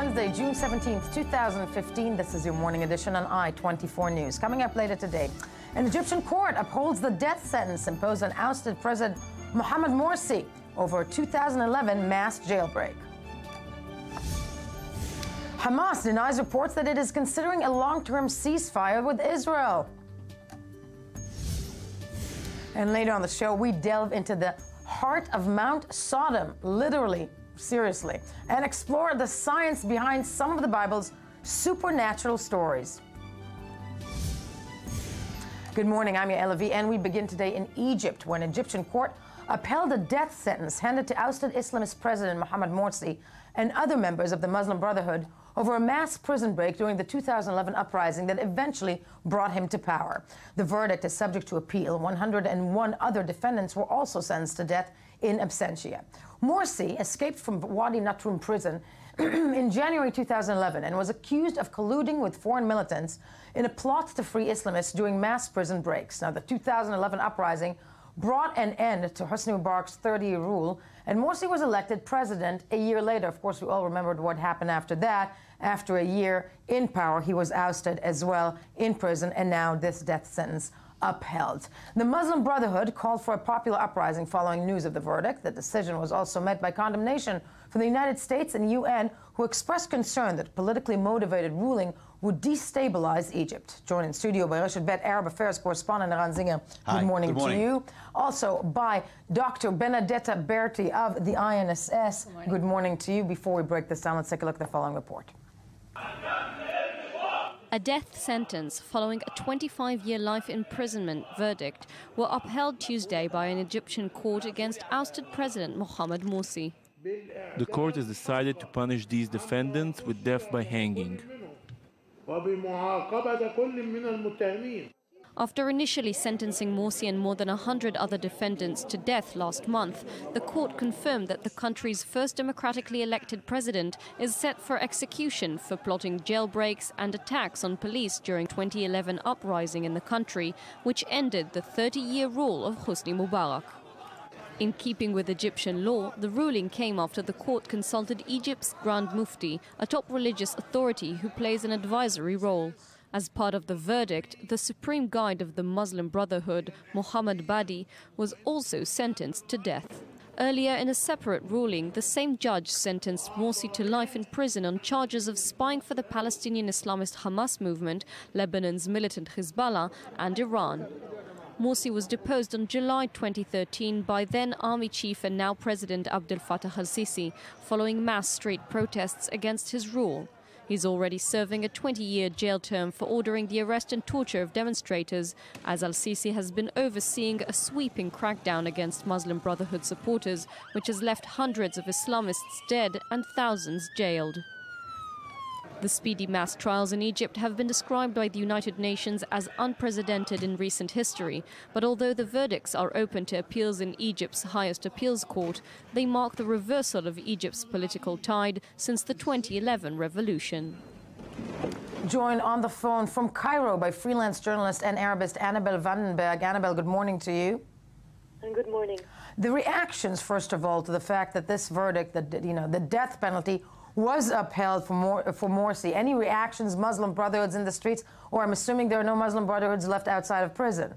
Wednesday, June 17th, 2015. This is your morning edition on I-24 News. Coming up later today, an Egyptian court upholds the death sentence imposed on ousted President Mohamed Morsi over a 2011 mass jailbreak. Hamas denies reports that it is considering a long-term ceasefire with Israel. And later on the show, we delve into the heart of Mount Sodom, literally, seriously, and explore the science behind some of the Bible's supernatural stories. Good morning, I'm Yael Levi, and we begin today in Egypt, where an Egyptian court upheld a death sentence handed to ousted Islamist President Mohamed Morsi and other members of the Muslim Brotherhood over a mass prison break during the 2011 uprising that eventually brought him to power. The verdict is subject to appeal. 101 other defendants were also sentenced to death in absentia. Morsi escaped from Wadi Natrum prison in January 2011 and was accused of colluding with foreign militants in a plot to free Islamists during mass prison breaks. Now, the 2011 uprising brought an end to Hosni Mubarak's 30-year rule, and Morsi was elected president a year later. Of course, we all remembered what happened after that. After a year in power, he was ousted as well, in prison, and now this death sentence upheld. The Muslim Brotherhood called for a popular uprising following news of the verdict. The decision was also met by condemnation from the United States and UN, who expressed concern that politically motivated ruling would destabilize Egypt. Joined in studio by Reshet Bet Arab Affairs correspondent Eran Zinger. Good morning to you. Also by Dr. Benedetta Berti of the INSS. Good morning to you. Before we break this down, let's take a look at the following report. A death sentence following a 25-year life imprisonment verdict were upheld Tuesday by an Egyptian court against ousted President Mohamed Morsi. The court has decided to punish these defendants with death by hanging. After initially sentencing Morsi and more than 100 other defendants to death last month, the court confirmed that the country's first democratically elected president is set for execution for plotting jailbreaks and attacks on police during 2011 uprising in the country, which ended the 30-year rule of Hosni Mubarak. In keeping with Egyptian law, the ruling came after the court consulted Egypt's Grand Mufti, a top religious authority who plays an advisory role. As part of the verdict, the supreme guide of the Muslim Brotherhood, Mohammed Badi, was also sentenced to death. Earlier, in a separate ruling, the same judge sentenced Morsi to life in prison on charges of spying for the Palestinian Islamist Hamas movement, Lebanon's militant Hezbollah, and Iran. Morsi was deposed on July 2013 by then Army Chief and now President Abdel Fattah al-Sisi, following mass street protests against his rule. He's already serving a 20-year jail term for ordering the arrest and torture of demonstrators, as al-Sisi has been overseeing a sweeping crackdown against Muslim Brotherhood supporters, which has left hundreds of Islamists dead and thousands jailed. The speedy mass trials in Egypt have been described by the United Nations as unprecedented in recent history, but although the verdicts are open to appeals in Egypt's highest appeals court, they mark the reversal of Egypt's political tide since the 2011 revolution. Joined on the phone from Cairo by freelance journalist and Arabist Annabel Vandenberg. Annabel, good morning to you. And good morning. The reactions, first of all, to the fact that this verdict, the death penalty, was upheld for Morsi. Any reactions, Muslim Brotherhoods in the streets, or I'm assuming there are no Muslim Brotherhoods left outside of prison?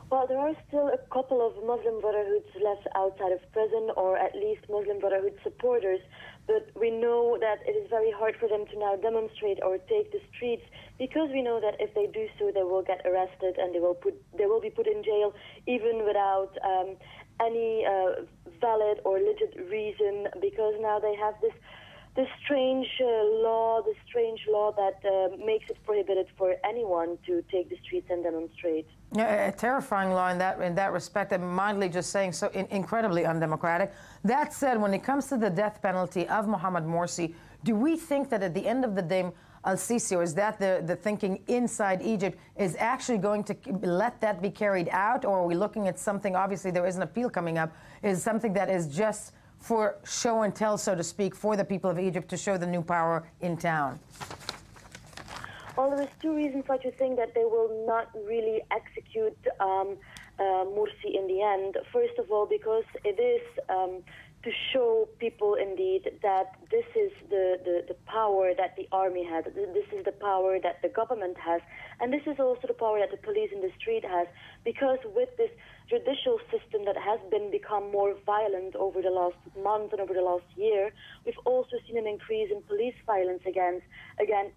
Well, there are still a couple of Muslim Brotherhoods left outside of prison, or at least Muslim Brotherhood supporters, but we know that it is very hard for them to now demonstrate or take the streets, because we know that if they do so, they will get arrested and they will be put in jail, even without any valid or legit reason, because now they have this strange law that makes it prohibited for anyone to take the streets and demonstrate. Yeah, a terrifying law in that respect. I'm mildly just saying so incredibly undemocratic. That said, when it comes to the death penalty of Mohamed Morsi, do we think that at the end of the day, al-Sisi, or is that the thinking inside Egypt, is actually going to let that be carried out? Or are we looking at something, obviously there is an appeal coming up, is something that is just for show and tell, so to speak, for the people of Egypt to show the new power in town? Well, there is two reasons why to think that they will not really execute Morsi in the end. First of all, because it is to show people indeed that this is the power that the army has, this is the power that the government has, and this is also the power that the police in the street has, because with this judicial system that has become more violent over the last month and over the last year, we've also seen an increase in police violence again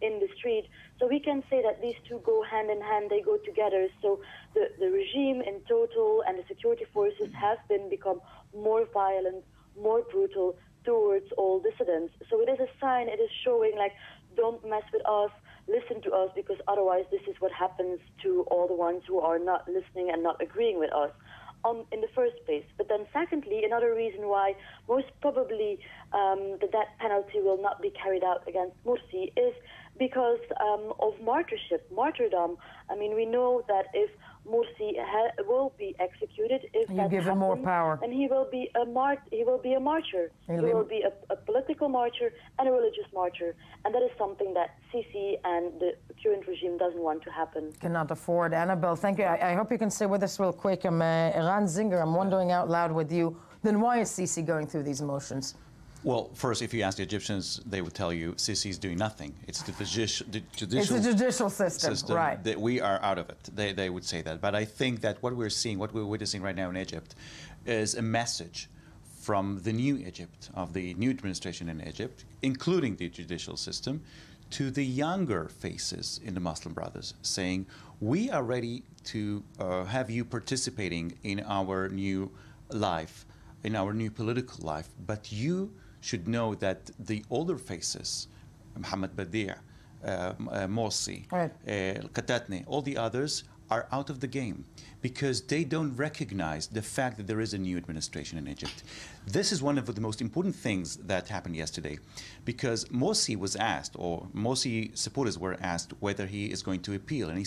in the street. So we can say that these two go hand in hand, they go together. So the regime in total and the security forces have become more violent, more brutal towards all dissidents. So it is a sign, it is showing like, don't mess with us, listen to us, because otherwise this is what happens to all the ones who are not listening and not agreeing with us in the first place. But then secondly, another reason why most probably the death penalty will not be carried out against Morsi is because of martyrdom. I mean, we know that if Morsi will be executed, if you that give happens, him more power, and he will be a martyr. He will be a political martyr and a religious martyr, and that is something that Sisi and the current regime doesn't want to happen. Cannot afford. Annabelle, thank you. I hope you can stay with us real quick. Iran Zinger, I'm wondering out loud with you, then why is Sisi going through these motions? Well, first, if you ask the Egyptians, they would tell you Sisi is doing nothing. It's the judicial system, right? That we are out of it. They would say that. But I think that what we're seeing, what we're witnessing right now in Egypt, is a message from the new Egypt, of the new administration in Egypt, including the judicial system, to the younger faces in the Muslim Brothers, saying, we are ready to have you participating in our new life, in our new political life, but you should know that the older faces, Mohammed Badi', Morsi, Qatatni, all the others are out of the game because they don't recognize the fact that there is a new administration in Egypt. This is one of the most important things that happened yesterday, because Morsi was asked, or Morsi supporters were asked, whether he is going to appeal, and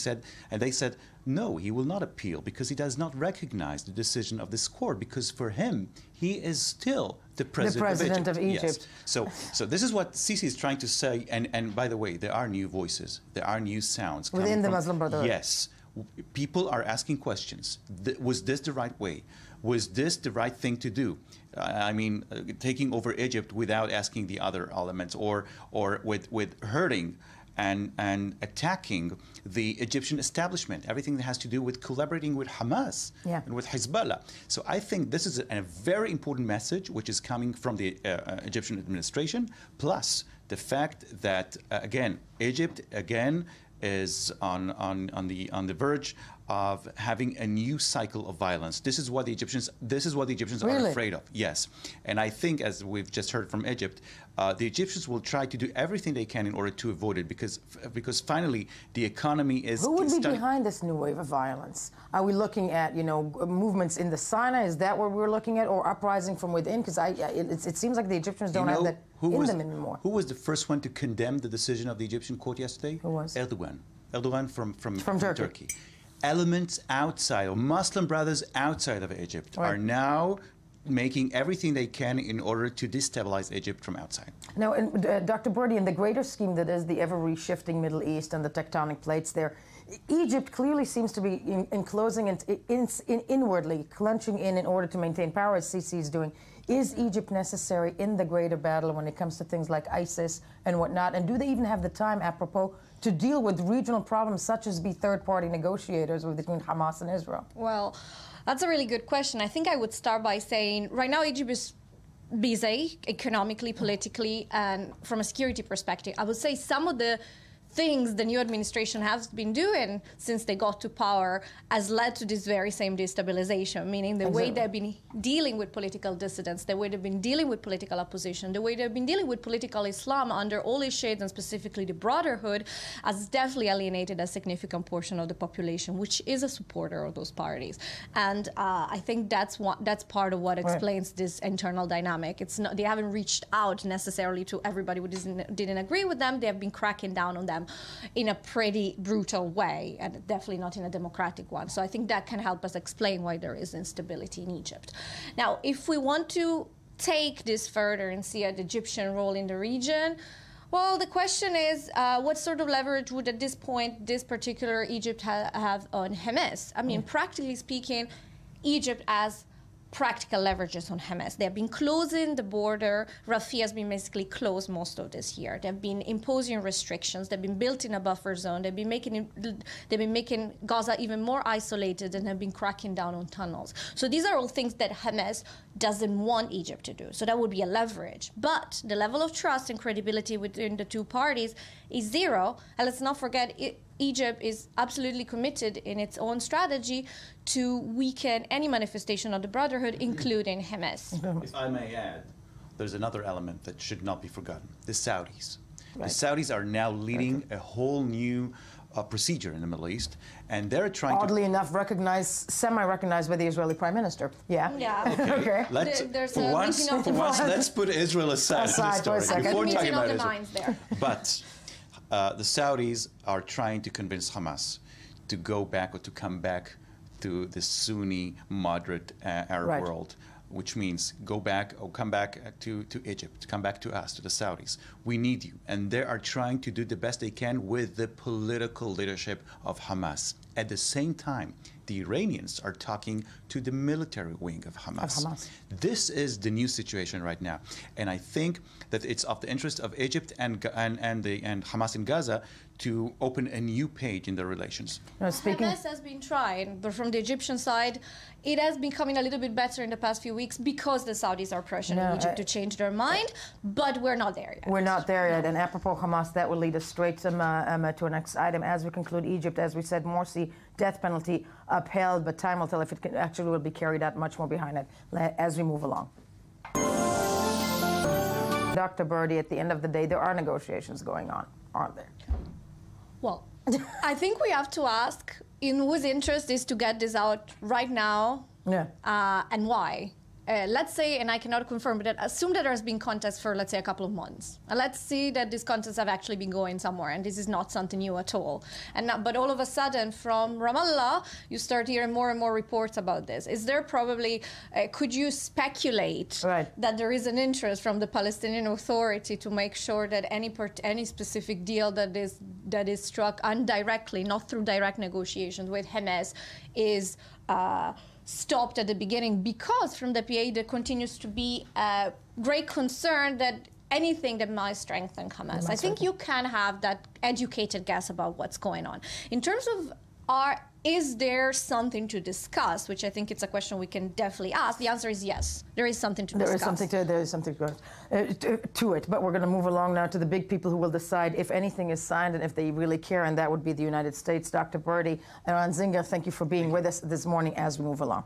they said no, he will not appeal because he does not recognize the decision of this court, because for him he is still the president of Egypt. Yes. So this is what Sisi is trying to say, and by the way, there are new voices, there are new sounds within the Muslim Brotherhood. Yes. People are asking questions. Was this the right way? Was this the right thing to do? I mean, taking over Egypt without asking the other elements, or with hurting and attacking the Egyptian establishment, everything that has to do with collaborating with Hamas and with Hezbollah. So I think this is a very important message which is coming from the Egyptian administration, plus the fact that, again, Egypt, again, is on the verge of having a new cycle of violence. This is what the Egyptians are afraid of. Yes, and I think, as we've just heard from Egypt, the Egyptians will try to do everything they can in order to avoid it, because finally the economy is. Who would be behind this new wave of violence? Are we looking at movements in the Sinai? Is that what we're looking at, or uprising from within? Because it seems like the Egyptians don't have that in them anymore. Who was the first one to condemn the decision of the Egyptian court yesterday? Who was? Erdogan from Turkey. Elements outside, or Muslim Brothers outside of Egypt, are now making everything they can in order to destabilize Egypt from outside. Now, Dr. Berti, in the greater scheme that is the ever-reshifting Middle East and the tectonic plates there, Egypt clearly seems to be enclosing and inwardly clenching in order to maintain power, as Sisi is doing. Is Egypt necessary in the greater battle when it comes to things like ISIS and whatnot? And do they even have the time, apropos, to deal with regional problems such as be third-party negotiators between Hamas and Israel? Well, that's a really good question. I think I would start by saying right now Egypt is busy economically, politically, and from a security perspective. I would say some of the things the new administration has been doing since they got to power has led to this very same destabilization, meaning the way they've been dealing with political dissidents, the way they've been dealing with political opposition, the way they've been dealing with political Islam under all its shades, and specifically the Brotherhood, has definitely alienated a significant portion of the population, which is a supporter of those parties. And I think that's part of what explains this internal dynamic. It's not, they haven't reached out necessarily to everybody who didn't agree with them. They have been cracking down on them in a pretty brutal way, and definitely not in a democratic one. So I think that can help us explain why there is instability in Egypt. Now, if we want to take this further and see an Egyptian role in the region, well, the question is, what sort of leverage would at this point this particular Egypt have on Hamas? I mean, practically speaking, Egypt has practical leverages on Hamas. They have been closing the border. Rafah has been basically closed most of this year. They've been imposing restrictions. They've been building a buffer zone. They've been making Gaza even more isolated and have been cracking down on tunnels. So these are all things that Hamas doesn't want Egypt to do. So that would be a leverage. But the level of trust and credibility within the two parties is zero. And let's not forget, Egypt is absolutely committed in its own strategy to weaken any manifestation of the Brotherhood, including Hamas. If I may add, there's another element that should not be forgotten, the Saudis. Right. The Saudis are now leading a whole new procedure in the Middle East, and they're trying Oddly to... enough, semi-recognized by the Israeli Prime Minister. Yeah. Yeah. Okay. There's For a once, meeting of the let's put Israel aside in this for a story second. before meeting talking of about the Israel. minds there. But the Saudis are trying to convince Hamas to go back or to come back to the Sunni moderate Arab Right. world, which means go back or come back to Egypt, come back to us, to the Saudis. We need you. And they are trying to do the best they can with the political leadership of Hamas. At the same time, the Iranians are talking to the military wing of Hamas. This is the new situation right now. And I think that it's of the interest of Egypt and Hamas in Gaza to open a new page in their relations. Hamas has been trying, but from the Egyptian side, it has been coming a little bit better in the past few weeks because the Saudis are pressuring Egypt to change their mind, but we're not there yet. We're not there yet. And apropos Hamas, that will lead us straight to our next item. As we conclude Egypt, as we said, Morsi, death penalty upheld, but time will tell if it actually will be carried out. Much more behind it as we move along. Dr. Berti, at the end of the day, there are negotiations going on, aren't there? Well, I think we have to ask in whose interest is to get this out right now, and why. Let's say, and I cannot confirm, but assume that there's been contests for, let's say, a couple of months. And let's see that these contests have actually been going somewhere, and this is not something new at all. But all of a sudden, from Ramallah, you start hearing more and more reports about this. Is there probably, could you speculate that there is an interest from the Palestinian Authority to make sure that any specific deal that is struck indirectly, not through direct negotiations with Hamas, is stopped at the beginning, because from the PA there continues to be a great concern that anything that might strengthen Hamas. I think you can have that educated guess about what's going on. In terms of is there something to discuss, which I think it's a question we can definitely ask. The answer is yes. There is something to discuss. There is something to it. But we're going to move along now to the big people who will decide if anything is signed and if they really care, and that would be the United States. Dr. Berti and Ron Zinger, thank you for being with us this morning as we move along.